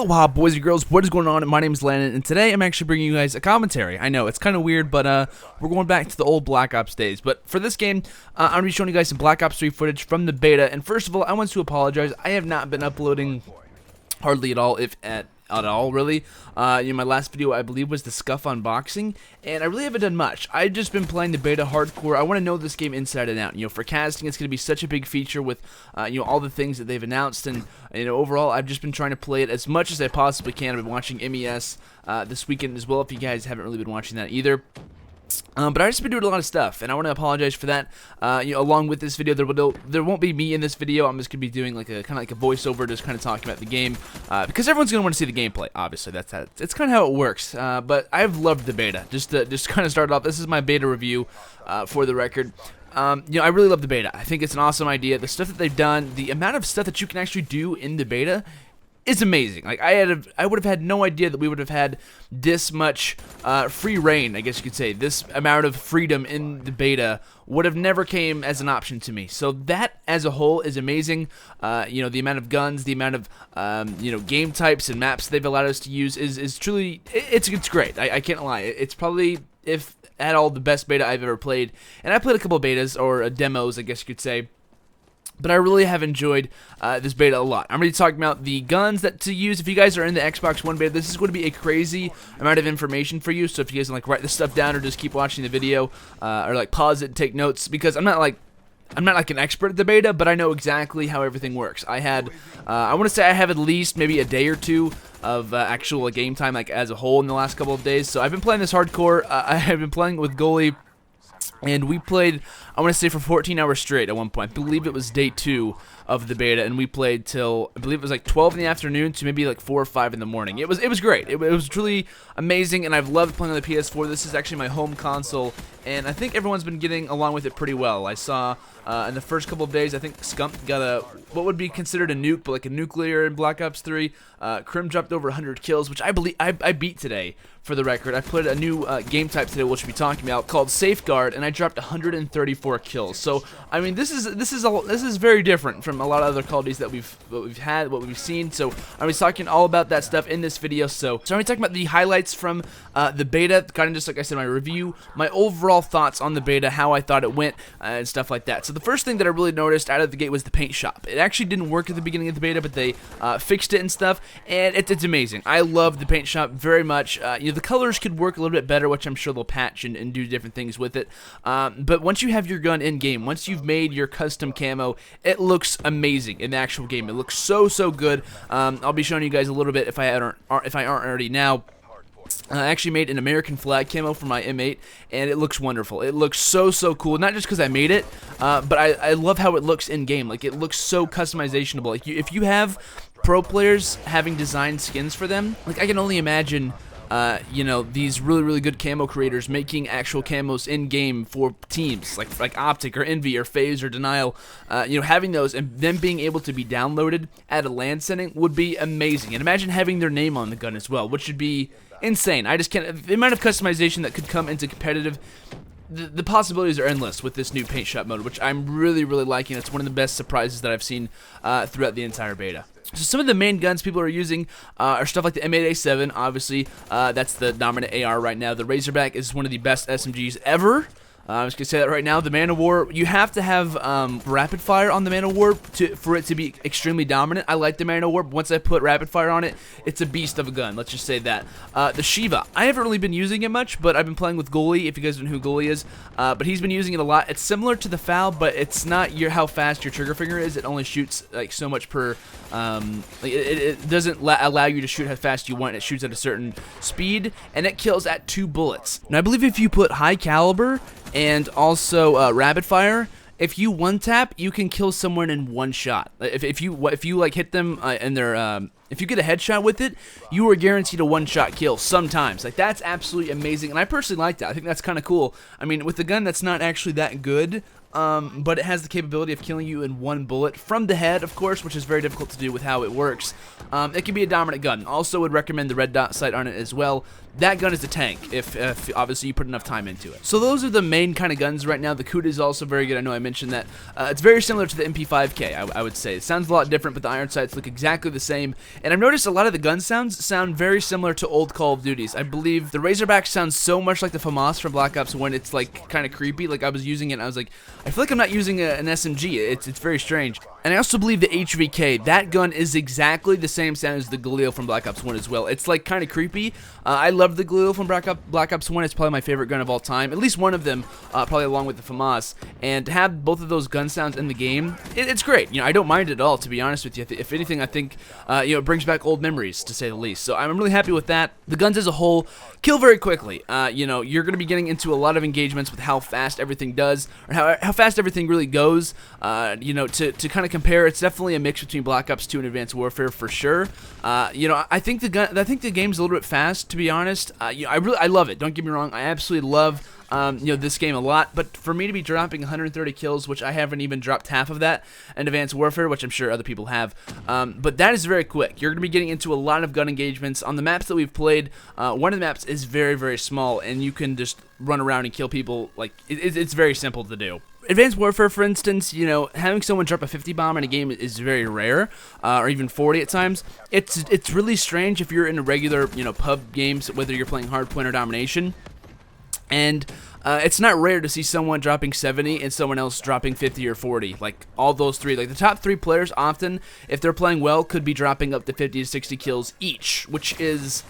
Aloha, boys and girls. What is going on? My name is Landon, and today I'm actually bringing you guys a commentary. I know, it's kind of weird, but we're going back to the old Black Ops days. But for this game, I'm going to be showing you guys some Black Ops 3 footage from the beta. And first of all, I want to apologize. I have not been uploading hardly at all, if at all, really. My last video, I believe, was the Scuff unboxing, and I really haven't done much. I've just been playing the beta hardcore. I want to know this game inside and out. For casting, it's going to be such a big feature with, all the things that they've announced, and, overall, I've just been trying to play it as much as I possibly can. I've been watching MES this weekend as well, if you guys haven't really been watching that either. But I've just been doing a lot of stuff, and I want to apologize for that. Along with this video, there won't be me in this video. I'm just gonna be doing like a kind of like a voiceover, just kind of talking about the game, because everyone's gonna want to see the gameplay. Obviously, it's kind of how it works. But I've loved the beta. Just kind of start off. This is my beta review, for the record. I really love the beta. I think it's an awesome idea. The stuff that they've done, the amount of stuff that you can actually do in the beta, it's amazing. Like I would have had no idea that we would have had this much free reign, I guess you could say. This amount of freedom in the beta would have never came as an option to me. So that as a whole is amazing. The amount of guns, the amount of game types and maps they've allowed us to use is truly it's great. I can't lie. It's probably, if at all, the best beta I've ever played. And I played a couple of betas or demos, I guess you could say. But I really have enjoyed this beta a lot. I'm going to be talking about the guns that to use. If you guys are in the Xbox One beta, this is going to be a crazy amount of information for you. So if you guys want to write this stuff down or just keep watching the video or pause it and take notes, because I'm not like an expert at the beta, but I know exactly how everything works. I want to say I have at least maybe a day or two of actual game time as a whole in the last couple of days. So I've been playing this hardcore. I have been playing with goalie. And we played, I want to say, for 14 hours straight at one point. I believe it was day 2 of the beta, and we played till, I believe it was 12 in the afternoon to maybe 4 or 5 in the morning. It was great. It was truly amazing, and I've loved playing on the PS4. This is actually my home console, and I think everyone's been getting along with it pretty well. I saw in the first couple of days, I think Scump got what would be considered a nuke, but like a nuclear in Black Ops 3. Crim dropped over 100 kills, which I believe I beat today, for the record. I put a new game type today, which we'll be talking about, called Safeguard, and I dropped 134 kills. So I mean, this is very different from a lot of other Call of Duties that what we've seen. So I'm gonna be talking all about that stuff in this video. So I'm gonna be talking about the highlights from the beta, kind of just like I said, my review, my overall thoughts on the beta, how I thought it went, and stuff like that. So the first thing that I really noticed out of the gate was the paint shop. It actually didn't work at the beginning of the beta, but they fixed it and stuff, and it's amazing. I love the paint shop very much. The colors could work a little bit better, which I'm sure they'll patch and do different things with it. But once you have your gun in game, once you've made your custom camo, it looks amazing in the actual game. It looks so good. I'll be showing you guys a little bit if I aren't already now. I actually made an American flag camo for my M8, and it looks wonderful. It looks so cool. Not just because I made it, but I love how it looks in game. Like, it looks so customizationable. If you have pro players having designed skins for them, I can only imagine. These really good camo creators making actual camos in game for teams like Optic or Envy or FaZe or Denial. Having those and them being able to be downloaded at a LAN setting would be amazing. And imagine having their name on the gun as well, which would be insane. I just can't. The amount of customization that could come into competitive. The possibilities are endless with this new paint shop mode, which I'm really liking. It's one of the best surprises that I've seen throughout the entire beta. So some of the main guns people are using are stuff like the M8A7, obviously. That's the dominant AR right now. The Razorback is one of the best SMGs ever. I was going to say that right now. The Man of War, you have to have rapid fire on the Man of War for it to be extremely dominant. I like the Man of War, but once I put rapid fire on it, it's a beast of a gun. Let's just say that. The Shiva, I haven't really been using it much, but I've been playing with Goalie, if you guys don't know who Goalie is. But he's been using it a lot. It's similar to the FAL, but it's not how fast your trigger finger is. It only shoots so much per. It doesn't allow you to shoot how fast you want. It shoots at a certain speed, and it kills at 2 bullets. Now I believe if you put high caliber and also rapid fire, if you one tap, you can kill someone in one shot. If you hit them and they're if you get a headshot with it, you are guaranteed a one-shot kill sometimes. That's absolutely amazing, and I personally like that. I think that's kind of cool. I mean, with a gun that's not actually that good, but it has the capability of killing you in 1 bullet from the head, of course, which is very difficult to do with how it works. It can be a dominant gun. Also would recommend the red dot sight on it as well. that gun is a tank if obviously you put enough time into it. So those are the main kind of guns right now. The COD is also very good. I know I mentioned that. It's very similar to the MP5K, I would say. It sounds a lot different, but the iron sights look exactly the same. And I've noticed a lot of the gun sounds sound very similar to old Call of Duties. I believe the Razorback sounds so much like the FAMAS from Black Ops 1. It's like kind of creepy. Like I was using it and I was like, I feel like I'm not using an SMG. It's very strange. And I also believe the HVK, that gun is exactly the same sound as the Galil from Black Ops 1 as well. It's like kind of creepy. I love the Galil from Black Ops 1. It's probably my favorite gun of all time. At least one of them, probably along with the FAMAS. And to have both of those gun sounds in the game, it's great. I don't mind it at all, to be honest with you. If anything, I think it brings back old memories, to say the least. So I'm really happy with that. The guns as a whole kill very quickly. You're going to be getting into a lot of engagements with how fast everything does, or how fast everything really goes. To kind of compare, it's definitely a mix between Black Ops 2 and Advanced Warfare for sure. I think the game's a little bit fast, to be honest. I love it. Don't get me wrong. I absolutely love this game a lot, but for me to be dropping 130 kills, which I haven't even dropped half of that in Advanced Warfare, which I'm sure other people have, but that is very quick. You're going to be getting into a lot of gun engagements. On the maps that we've played, one of the maps is very, very small, and you can just run around and kill people. Like, it's very simple to do. Advanced Warfare, for instance, having someone drop a 50 bomb in a game is very rare, or even 40 at times. It's really strange if you're in a regular, pub games, whether you're playing Hardpoint or Domination. And it's not rare to see someone dropping 70 and someone else dropping 50 or 40. Like, all those three. Like, the top three players often, if they're playing well, could be dropping up to 50 to 60 kills each, which is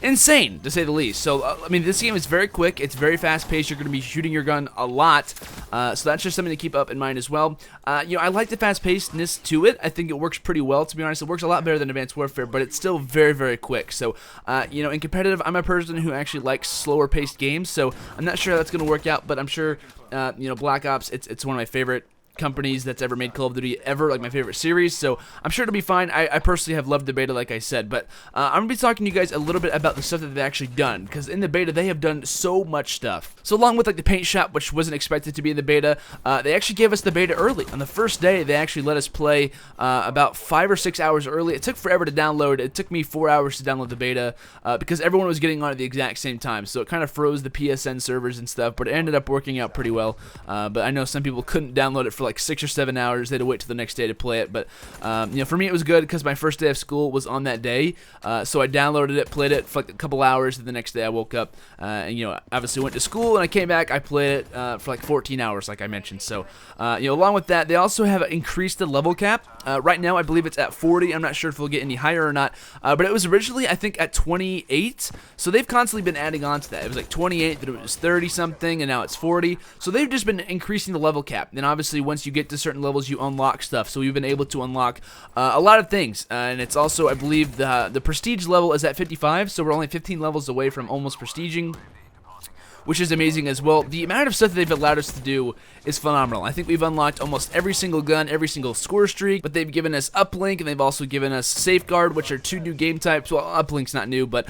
insane, to say the least. So, this game is very quick. It's very fast-paced. You're going to be shooting your gun a lot. So that's just something to keep up in mind as well. I like the fast-pacedness to it. I think it works pretty well, to be honest. It works a lot better than Advanced Warfare, but it's still very, very quick. So, in competitive, I'm a person who actually likes slower-paced games, so I'm not sure how that's going to work out, but I'm sure, Black Ops, it's one of my favorite companies that's ever made Call of Duty ever, like my favorite series, so I'm sure it'll be fine. I personally have loved the beta, like I said, but I'm going to be talking to you guys a little bit about the stuff that they've actually done, because in the beta, they have done so much stuff. So along with, like, the paint shop, which wasn't expected to be in the beta, they actually gave us the beta early. On the first day, they actually let us play about 5 or 6 hours early. It took forever to download. It took me 4 hours to download the beta, because everyone was getting on at the exact same time, so it kind of froze the PSN servers and stuff, but it ended up working out pretty well. But I know some people couldn't download it for like 6 or 7 hours. They had to wait till the next day to play it, but for me it was good because my first day of school was on that day, so I downloaded it, played it for like a couple hours, and the next day I woke up and obviously went to school, and I came back, I played it for like 14 hours, like I mentioned. So along with that, they also have increased the level cap. Right now I believe it's at 40. I'm not sure if we'll get any higher or not, but it was originally, I think, at 28, so they've constantly been adding on to that. It was like 28, then it was 30 something, and now it's 40, so they've just been increasing the level cap. And obviously once you get to certain levels, you unlock stuff, so we've been able to unlock a lot of things, and it's also, I believe, the prestige level is at 55, so we're only 15 levels away from almost prestiging, which is amazing as well. The amount of stuff that they've allowed us to do is phenomenal. I think we've unlocked almost every single gun, every single score streak, but they've given us Uplink, and they've also given us Safeguard, which are 2 new game types. Well, Uplink's not new, but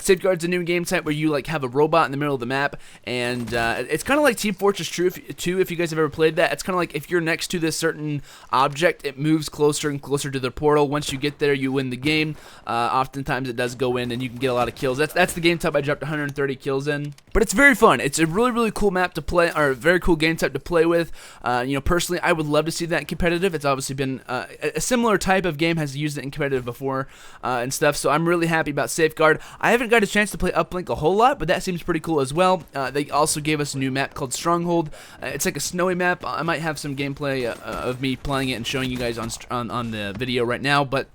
Safeguard's a new game type where you like have a robot in the middle of the map, and it's kind of like Team Fortress 2, if you guys have ever played that. It's kind of like if you're next to this certain object, it moves closer and closer to the portal. Once you get there, you win the game. Oftentimes it does go in, and you can get a lot of kills. That's the game type I dropped 130 kills in, but it's very fun. It's a really, really cool map to play, or a very cool game type to play with. Personally, I would love to see that in competitive. It's obviously been a similar type of game, has used it in competitive before and stuff, so I'm really happy about Safeguard. I haven't got a chance to play Uplink a whole lot, but that seems pretty cool as well. They also gave us a new map called Stronghold. It's like a snowy map. I might have some gameplay of me playing it and showing you guys on the video right now, but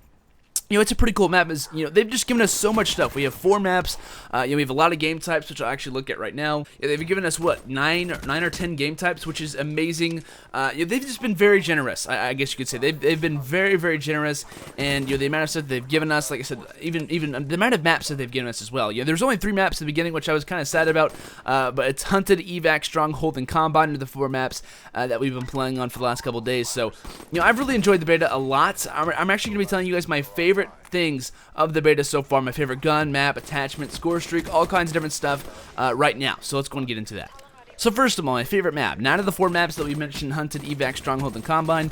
it's a pretty cool map. They've just given us so much stuff. We have 4 maps. We have a lot of game types, which I'll actually look at right now. They've given us, what, 9 or 10 game types, which is amazing. They've just been very generous, I guess you could say. They've been very, very generous, and the amount of stuff they've given us, like I said, even the amount of maps that they've given us as well. There's only 3 maps at the beginning, which I was kind of sad about, but it's Hunted, Evac, Stronghold, and Combine are the 4 maps that we've been playing on for the last couple days. So, I've really enjoyed the beta a lot. I'm actually going to be telling you guys my favorite things of the beta so far, my favorite gun, map, attachment, score streak, all kinds of different stuff right now. So let's go and get into that. So first of all, my favorite map. Now, out of the 4 maps that we mentioned, Hunted, Evac, Stronghold, and Combine,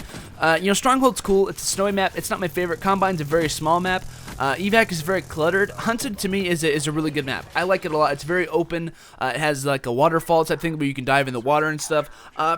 Stronghold's cool. It's a snowy map. It's not my favorite. Combine's a very small map. Evac is very cluttered. Hunted, to me, is a really good map. I like it a lot. It's very open. It has like a waterfall type thing where you can dive in the water and stuff.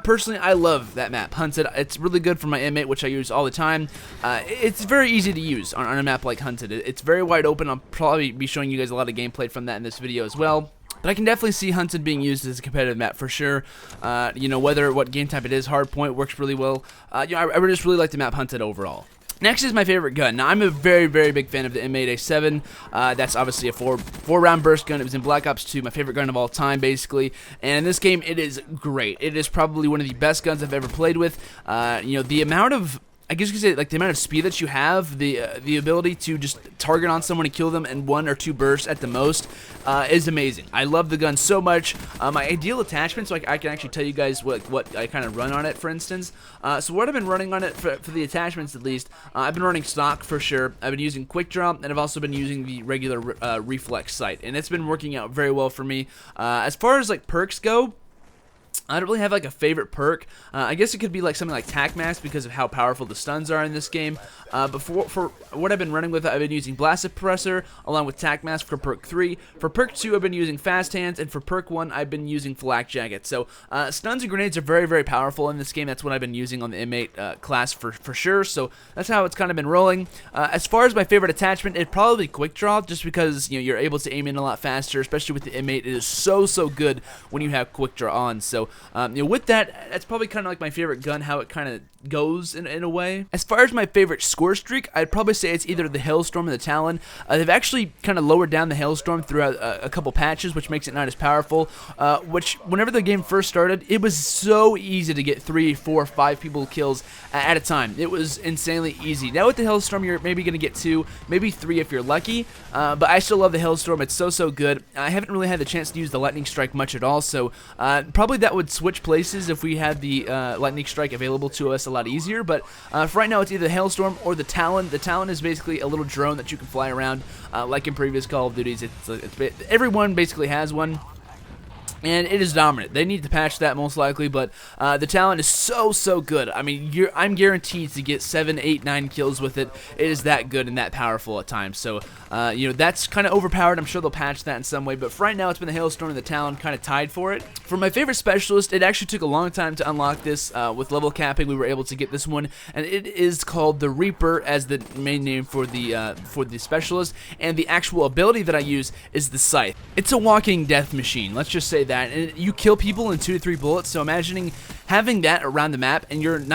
Personally, I love that map, Hunted. It's really good for my inmate, which I use all the time. It's very easy to use on a map like Hunted. It's very wide open. I'll probably be showing you guys a lot of gameplay from that in this video as well. But I can definitely see Hunted being used as a competitive map for sure. What game type it is, hardpoint works really well. I just really like the map Hunted overall. Next is my favorite gun. Now, I'm a very, very big fan of the Inmate A7. That's obviously a four-round burst gun. It was in Black Ops 2, my favorite gun of all time, basically. And in this game, it is great. It is probably one of the best guns I've ever played with. The amount of... I guess you could say, like, the amount of speed that you have, the ability to just target on someone and kill them in 1 or 2 bursts at the most is amazing. I love the gun so much. My ideal attachment, so I can actually tell you guys what I kind of run on it, for instance. So what I've been running on it, for the attachments at least, I've been running stock for sure. I've been using quick draw, and I've also been using the regular reflex sight, and it's been working out very well for me. As far as, like, perks go, I don't really have like a favorite perk. I guess it could be like something like Tac Mask because of how powerful the stuns are in this game. But for what I've been running with, I've been using Blast Suppressor along with Tac Mask for perk 3. For perk 2, I've been using Fast Hands, and for perk 1, I've been using Flak Jacket. So stuns and grenades are very, very powerful in this game. That's what I've been using on the inmate class for sure. So that's how it's kind of been rolling. As far as my favorite attachment, it'd probably be Quick Draw, just because you're able to aim in a lot faster, especially with the inmate. It is so good when you have Quick Draw on. So with that, that's probably kind of like my favorite gun, how it kind of goes in a way. As far as my favorite score streak, I'd probably say it's either the Hailstorm or the Talon. They've actually kind of lowered down the Hailstorm throughout a couple patches, which makes it not as powerful, which whenever the game first started, it was so easy to get 3, 4, 5 people kills at a time. It was insanely easy. Now with the Hailstorm, you're maybe going to get 2, maybe 3 if you're lucky, but I still love the Hailstorm. It's so good. I haven't really had the chance to use the Lightning Strike much at all, so probably that would switch places if we had the Lightning Strike available to us a lot easier, but for right now it's either the Hailstorm or the Talon. The Talon is basically a little drone that you can fly around like in previous Call of Duties. Everyone basically has one, and it is dominant. They need to patch that most likely, but the Talon is so good. I mean, I'm guaranteed to get 7, 8, 9 kills with it. It is that good and that powerful at times. So, that's kind of overpowered. I'm sure they'll patch that in some way, but for right now, it's been the Hailstorm and the Talon kind of tied for it. For my favorite specialist, it actually took a long time to unlock this. With level capping, we were able to get this one, and it is called the Reaper as the main name for the specialist, and the actual ability that I use is the Scythe. It's a walking death machine. Let's just say that. And you kill people in 2 to 3 bullets, so imagining having that around the map, and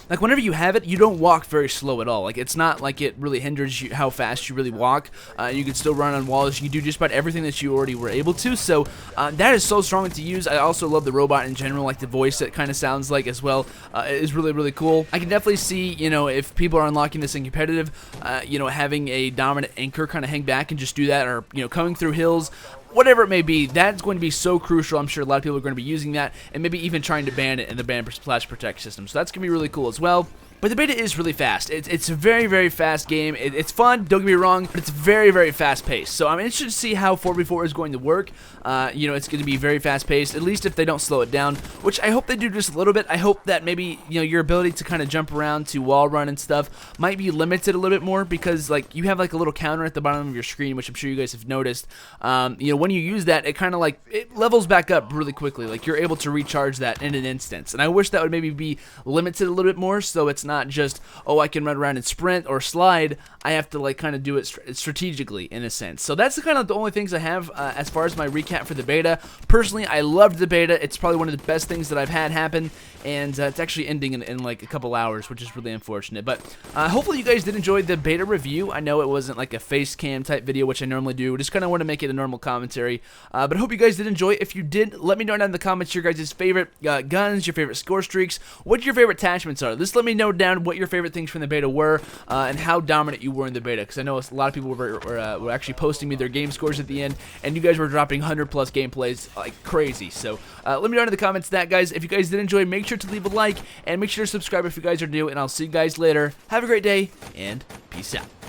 like whenever you have it, you don't walk very slow at all. Like, it's not like it really hinders you how fast you really walk. You can still run on walls. You can do just about everything that you already were able to. So that is so strong to use. I also love the robot in general, like the voice it kind of sounds like as well. Is really cool. I can definitely see, if people are unlocking this in competitive, having a dominant anchor kind of hang back and just do that, or coming through hills. Whatever it may be, that's going to be so crucial. I'm sure a lot of people are going to be using that, and maybe even trying to ban it in the ban slash protect system. So that's going to be really cool as well. But the beta is really fast. It's a very fast game. It's fun, don't get me wrong, but it's very fast paced. So I'm interested to see how 4v4 is going to work. It's going to be very fast paced, at least if they don't slow it down, which I hope they do just a little bit. I hope that maybe your ability to kind of jump around to wall run and stuff might be limited a little bit more, because like you have like a little counter at the bottom of your screen, which I'm sure you guys have noticed. When you use that, it kind of like it levels back up really quickly. Like you're able to recharge that in an instance, and I wish that would maybe be limited a little bit more, so it's not just, oh, I can run around and sprint or slide. I have to like kind of do it strategically in a sense. So that's kind of the only things I have as far as my recap for the beta. Personally, I loved the beta. It's probably one of the best things that I've had happen, and it's actually ending in like a couple hours, which is really unfortunate. But hopefully you guys did enjoy the beta review. I know it wasn't like a face cam type video, which I normally do. Just kind of want to make it a normal commentary. But I hope you guys did enjoy. If you did, let me know down in the comments your guys' favorite guns, your favorite score streaks, what your favorite attachments are. Just let me know down what your favorite things from the beta were, and how dominant you were in the beta, because I know a lot of people were actually posting me their game scores at the end, and you guys were dropping 100+ gameplays like crazy. So let me know in the comments that, guys. If you guys did enjoy, make sure to leave a like, and make sure to subscribe if you guys are new, and I'll see you guys later. Have a great day, and peace out.